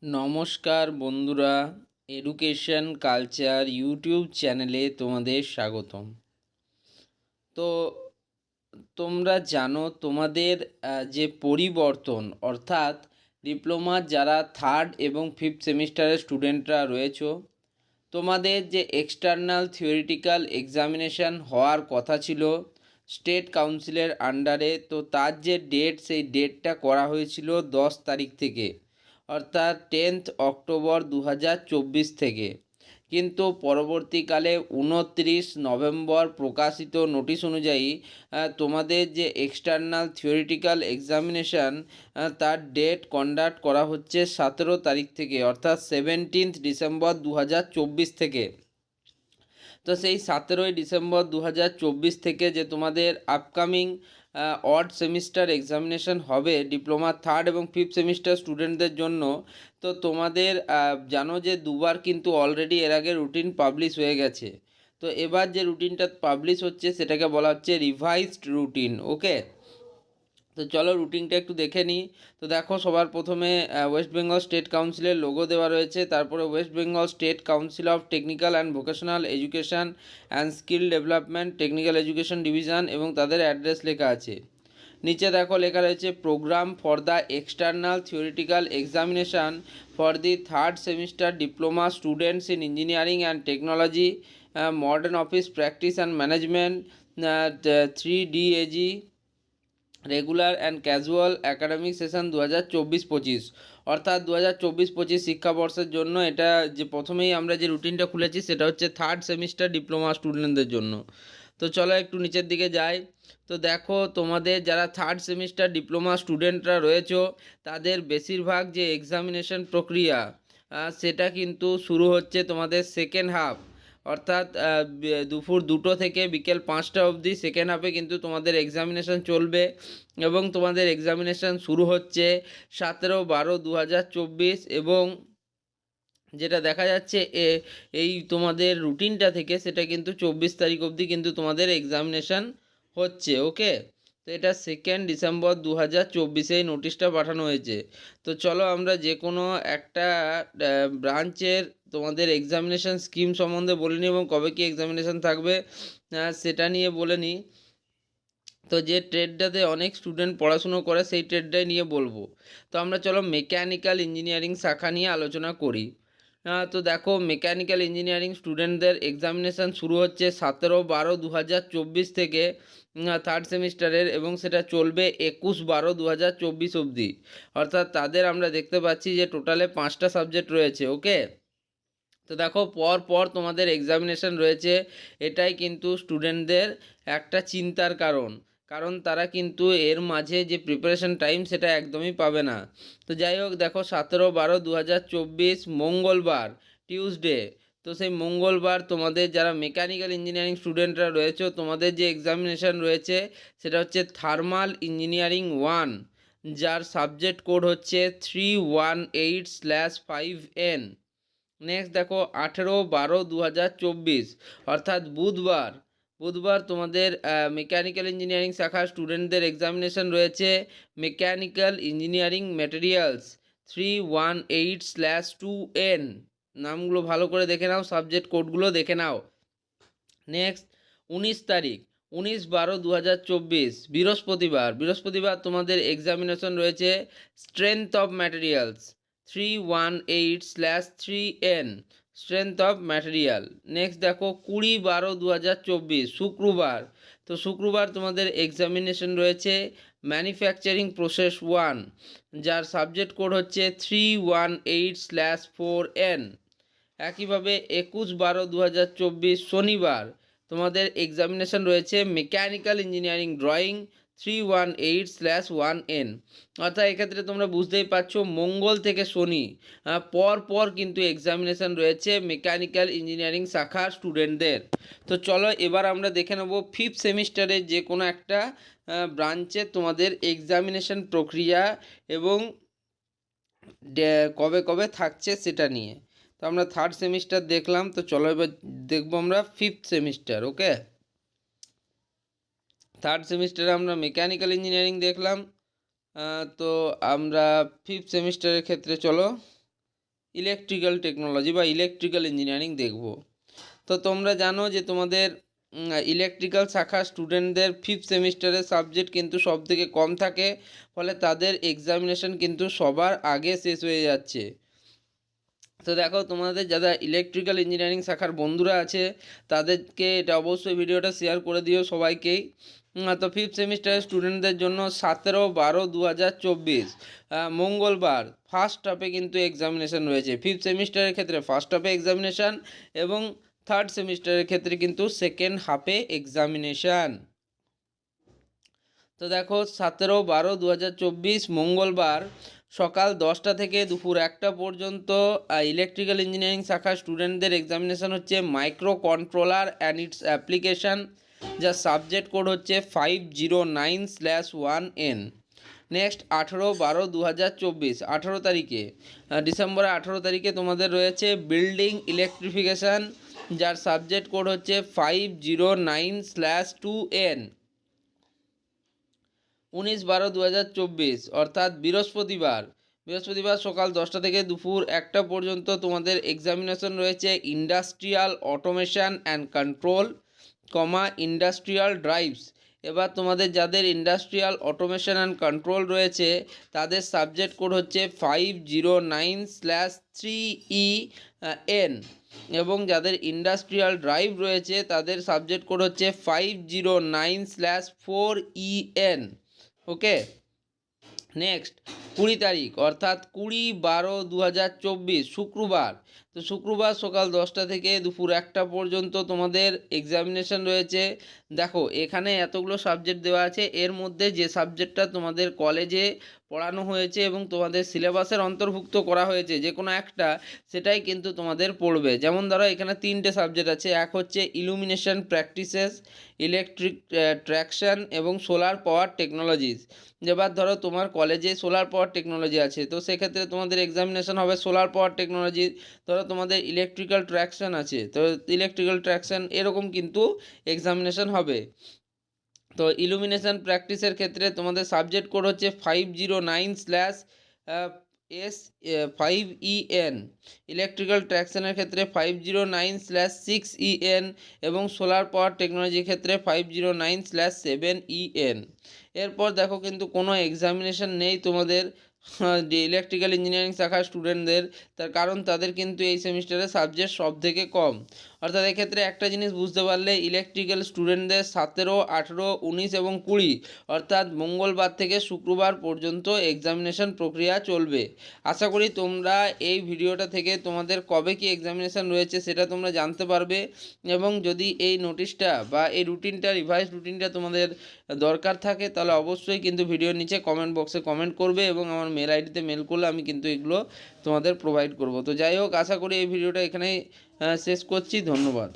নমস্কার বন্ধুরা, education culture YouTube চ্যানেলে তোমাদের স্বাগতম। তো তোমরা জানো তোমাদের যে পরিবর্তন অর্থাৎ ডিপ্লোমার যারা থার্ড এবং ফিফথ সেমিস্টারের স্টুডেন্টরা রয়েছো, তোমাদের যে এক্সটার্নাল থিওরিটিক্যাল এক্সামিনেশান হওয়ার কথা ছিল স্টেট কাউন্সিলের আন্ডারে, তো তার যে ডেট সেই ডেটটা করা হয়েছিল 10 তারিখ থেকে, অর্থাৎ 10th অক্টোবর 2024 থেকে। কিন্তু পরবর্তীকালে 29 নভেম্বর প্রকাশিত নোটিশ অনুযায়ী তোমাদের যে এক্সটার্নাল থিওরিটিক্যাল এক্সামিনেশান তার ডেট কন্ডাক্ট করা হচ্ছে 17 তারিখ থেকে, অর্থাৎ 17th ডিসেম্বর 2024 থেকে। তো সেই 17ই ডিসেম্বর 2024 থেকে যে তোমাদের আপকামিং অড সেমিস্টার এক্সামিনেশন হবে ডিপ্লোমা থার্ড এবং ফিফথ সেমিস্টার স্টুডেন্টদের জন্য, তো তোমাদের জানো যে দুবার কিন্তু অলরেডি এর আগে রুটিন পাবলিশ হয়ে গেছে। তো এবার যে রুটিনটা পাবলিশ হচ্ছে সেটাকে বলা হচ্ছে রিভাইজড রুটিন। ওকে, তো চলো রুটিনটা একটু দেখে নিই। তো দেখো, সবার প্রথমে ওয়েস্ট বেঙ্গল স্টেট কাউন্সিলের লোগো দেওয়া রয়েছে, তারপরে West Bengal state council of technical and vocational education and skill development technical education division এবং তাদের অ্যাড্রেস লেখা আছে। নিচে দেখো লেখা রয়েছে programme for the external theoretical examination for the third semester diploma students in engineering and technology, modern office practice and management, 3DAG, regular and casual academic session 2024-25, অর্থাৎ 2024-25 শিক্ষাবর্ষের জন্য এটা যে প্রথমেই আমরা যে রুটিনটা খুলেছি সেটা হচ্ছে থার্ড সেমিস্টার ডিপ্লোমা স্টুডেন্টদের জন্য। তো চলো একটু নিচের দিকে যাই। তো দেখো, তোমাদের যারা থার্ড সেমিস্টার ডিপ্লোমা স্টুডেন্টরা রয়েছে তাদের বেশিরভাগ যে এক্সামিনেশন প্রক্রিয়া সেটা কিন্তু শুরু হচ্ছে তোমাদের সেকেন্ড হাফ, অর্থাৎ দুপুর 2টো থেকে বিকেল 5টা অবধি সেকেন্ড হাফে কিন্তু তোমাদের এক্সামিনেশান চলবে এবং তোমাদের এক্সামিনেশান শুরু হচ্ছে 17/12/2024 এবং যেটা দেখা যাচ্ছে এই তোমাদের রুটিনটা থেকে সেটা কিন্তু 24 তারিখ অবধি কিন্তু তোমাদের এক্সামিনেশান হচ্ছে। ওকে, তো এটা 2 ডিসেম্বর 2024 নোটিশটা পাঠানো হয়েছে। তো চলো আমরা যে কোনো একটা ব্রাঞ্চের তোমাদের এক্সামিনেশান স্কিম সম্বন্ধে বলে নিই এবং কবে কি এক্সামিনেশান থাকবে সেটা নিয়ে বলে নিই। তো যে ট্রেডটাতে অনেক স্টুডেন্ট পড়াশুনো করে সেই ট্রেডটাই নিয়ে বলবো। তো আমরা চলো মেকানিক্যাল ইঞ্জিনিয়ারিং শাখা নিয়ে আলোচনা করি। তো দেখো, মেকানিক্যাল ইঞ্জিনিয়ারিং স্টুডেন্টদের এক্সামিনেশান শুরু হচ্ছে 17/12/2024 থেকে থার্ড সেমিস্টারের, এবং সেটা চলবে 21/12/2024 অবধি। অর্থাৎ তাদের আমরা দেখতে পাচ্ছি যে টোটালে 5টা সাবজেক্ট রয়েছে। ওকে, তো দেখো পর পর তোমাদের এক্সামিনেশান রয়েছে, এটাই কিন্তু স্টুডেন্টদের একটা চিন্তার কারণ, কারণ তারা কিন্তু এর মাঝে যে প্রিপারেশন টাইম সেটা একদমই পাবে না। তো যাই হোক, দেখো 17/12/2024 মঙ্গলবার, টিউসডে, তো সেই মঙ্গলবার তোমাদের যারা মেকানিক্যাল ইঞ্জিনিয়ারিং স্টুডেন্টরা রয়েছে তোমাদের যে এক্সামিনেশান রয়েছে সেটা হচ্ছে থার্মাল ইঞ্জিনিয়ারিং 1, যার সাবজেক্ট কোড হচ্ছে 318/5N। নেক্সট দেখো 18/12/2024, অর্থাৎ বুধবার তোমাদের মেকানিক্যাল ইঞ্জিনিয়ারিং শাখার স্টুডেন্টদের এক্সামিনেশান রয়েছে মেকানিক্যাল ইঞ্জিনিয়ারিং ম্যাটেরিয়ালস 318/2N। নামগুলো ভালো করে দেখে নাও, সাবজেক্ট কোডগুলো দেখে নাও। নেক্সট 19 তারিখ, 19/12/2024 বৃহস্পতিবার তোমাদের এক্সামিনেশন রয়েছে strength of materials 318/3N, strength of material. Next দেখো 20/12/2024 শুক্রবার তোমাদের এক্সামিনেশন রয়েছে ম্যানুফ্যাকচারিং প্রসেস 1, যার সাবজেক্ট কোড হচ্ছে 318/4N। একইভাবে 21/12/2024 শনিবার তোমাদের এক্সামিনেশান রয়েছে মেকানিক্যাল ইঞ্জিনিয়ারিং ড্রয়িং 318/1N। অর্থাৎ এক্ষেত্রে তোমরা বুঝতেই পারছো মঙ্গল থেকে শনি পর কিন্তু এক্সামিনেশান রয়েছে মেকানিক্যাল ইঞ্জিনিয়ারিং শাখার স্টুডেন্টদের। তো চলো এবার আমরা দেখে নেব ফিফথ সেমিস্টারে যে কোনো একটা ব্রাঞ্চে তোমাদের এক্সামিনেশান প্রক্রিয়া এবং কবে কবে থাকছে সেটা নিয়ে। তো আমরা থার্ড সেমিস্টার দেখলাম, তো চলো এবার দেখবো আমরা ফিফথ সেমিস্টার। ওকে, থার্ড সেমিস্টারে আমরা মেকানিক্যাল ইঞ্জিনিয়ারিং দেখলাম, তো আমরা ফিফথ সেমিস্টারের ক্ষেত্রে চলো ইলেকট্রিক্যাল টেকনোলজি বা ইলেকট্রিক্যাল ইঞ্জিনিয়ারিং দেখব। তো তোমরা জানো যে তোমাদের ইলেকট্রিক্যাল শাখার স্টুডেন্টদের 5th সেমিস্টারের সাবজেক্ট কিন্তু সবথেকে কম থাকে, ফলে তাদের এক্সামিনেশন কিন্তু সবার আগে শেষ হয়ে যাচ্ছে। তো দেখো, তোমাদের যারা ইলেকট্রিক্যাল ইঞ্জিনিয়ারিং শাখার বন্ধুরা আছে তাদেরকে এটা অবশ্যই ভিডিওটা শেয়ার করে দিও সবাইকেই। তো 5th সেমিস্টারের স্টুডেন্টদের জন্য 17/12/2024 মঙ্গলবার ফার্স্ট হাফে কিন্তু এক্সামিনেশান রয়েছে। 5th সেমিস্টারের ক্ষেত্রে ফার্স্ট হাফে এক্সামিনেশান এবং 3rd সেমিস্টারের ক্ষেত্রে কিন্তু সেকেন্ড হাফে এক্সামিনেশান। তো দেখো, 17/12/2024 মঙ্গলবার সকাল 10টা থেকে দুপুর 1টা পর্যন্ত ইলেকট্রিক্যাল ইঞ্জিনিয়ারিং শাখার স্টুডেন্টদের এক্সামিনেশান হচ্ছে micro controller and it's application, যার সাবজেক্ট কোড হচ্ছে 509/1N। নেক্সট 18/12/2024 তারিখে ডিসেম্বরের 18 তারিখে তোমাদের রয়েছে বিল্ডিং ইলেকট্রিফিকেশান, যার সাবজেক্ট কোড হচ্ছে 509/2N। 19/12/2024 অর্থাৎ বৃহস্পতিবার সকাল 10টা থেকে দুপুর 1টা পর্যন্ত তোমাদের এক্সামিনেশন রয়েছে industrial automation and control, industrial drives. এবার তোমাদের যাদের ইন্ডাস্ট্রিয়াল অটোমেশন অ্যান্ড কন্ট্রোল রয়েছে তাদের সাবজেক্ট কোড হচ্ছে 509/3EN, এবং যাদের ইন্ডাস্ট্রিয়াল ড্রাইভ রয়েছে তাদের সাবজেক্ট কোড হচ্ছে 509/4EN। ওকে, নেক্সট 20 তারিখ অর্থাৎ 20/12/2024 শুক্রবার। তো শুক্রবার সকাল 10টা থেকে দুপুর 1টা পর্যন্ত তোমাদের এক্সামিনেশন রয়েছে। দেখো, এখানে এতগুলো সাবজেক্ট দেওয়া আছে, এর মধ্যে যে সাবজেক্টটা তোমাদের কলেজে পড়ানো হয়েছে এবং তোমাদের সিলেবাসের অন্তর্ভুক্ত করা হয়েছে যে কোনো একটা, সেটাই কিন্তু তোমাদের পড়বে। যেমন ধরো, এখানে 3টে সাবজেক্ট আছে। এক হচ্ছে ইলুমিনেশন প্র্যাকটিসেস, ইলেকট্রিক ট্র্যাকশন এবং সোলার পাওয়ার টেকনোলজিস। এবার ধরো তোমার কলেজে সোলার পাওয়ার টেকনোলজি আছে, তো সেক্ষেত্রে তোমাদের এক্সামিনেশন হবে সোলার পাওয়ার টেকনোলজি। ধরো তোমাদের ইলেকট্রিক্যাল ট্র্যাকশন আছে, তো ইলেকট্রিক্যাল ট্র্যাকশন এরকম কিন্তু এক্সামিনেশন হবে। তো ইলুমিনেশন প্র্যাকটিসের ক্ষেত্রে তোমাদের সাবজেক্ট কোড হচ্ছে 509/5EN, ইলেকট্রিক্যাল ট্র্যাকশনের ক্ষেত্রে 509/6EN এবং সোলার পাওয়ার টেকনোলজির ক্ষেত্রে 509/7EN। এরপর দেখো, কিন্তু কোনো এক্সামিনেশন নেই তোমাদের ইলেকট্রিক্যাল ইঞ্জিনিয়ারিং শাখার স্টুডেন্টদের, তার কারণ তাদের কিন্তু এই সেমিস্টারে সাবজেক্ট সব থেকে কম। অর্থাৎ এক্ষেত্রে একটা জিনিস বুঝতে পারলে, ইলেকট্রিক্যাল স্টুডেন্টদের 17, 18, 19 এবং 20 অর্থাৎ মঙ্গলবার থেকে শুক্রবার পর্যন্ত এক্সামিনেশন প্রক্রিয়া চলবে। আশা করি তোমরা এই ভিডিওটা থেকে তোমাদের কবে কি এক্সামিনেশন রয়েছে সেটা তোমরা জানতে পারবে, এবং যদি এই নোটিশটা বা এই রুটিনটা, রিভাইজ রুটিনটা তোমাদের দরকার থাকে তাহলে অবশ্যই কিন্তু ভিডিওর নিচে কমেন্ট বক্সে কমেন্ট করবে, এবং আমার মেল আইডিতে মেল করলে আমি কিন্তু এগুলো তোমাদের প্রোভাইড করব। তো যাই হোক, আশা করি এই ভিডিওটা এখানেই শেষ করছি। ধন্যবাদ।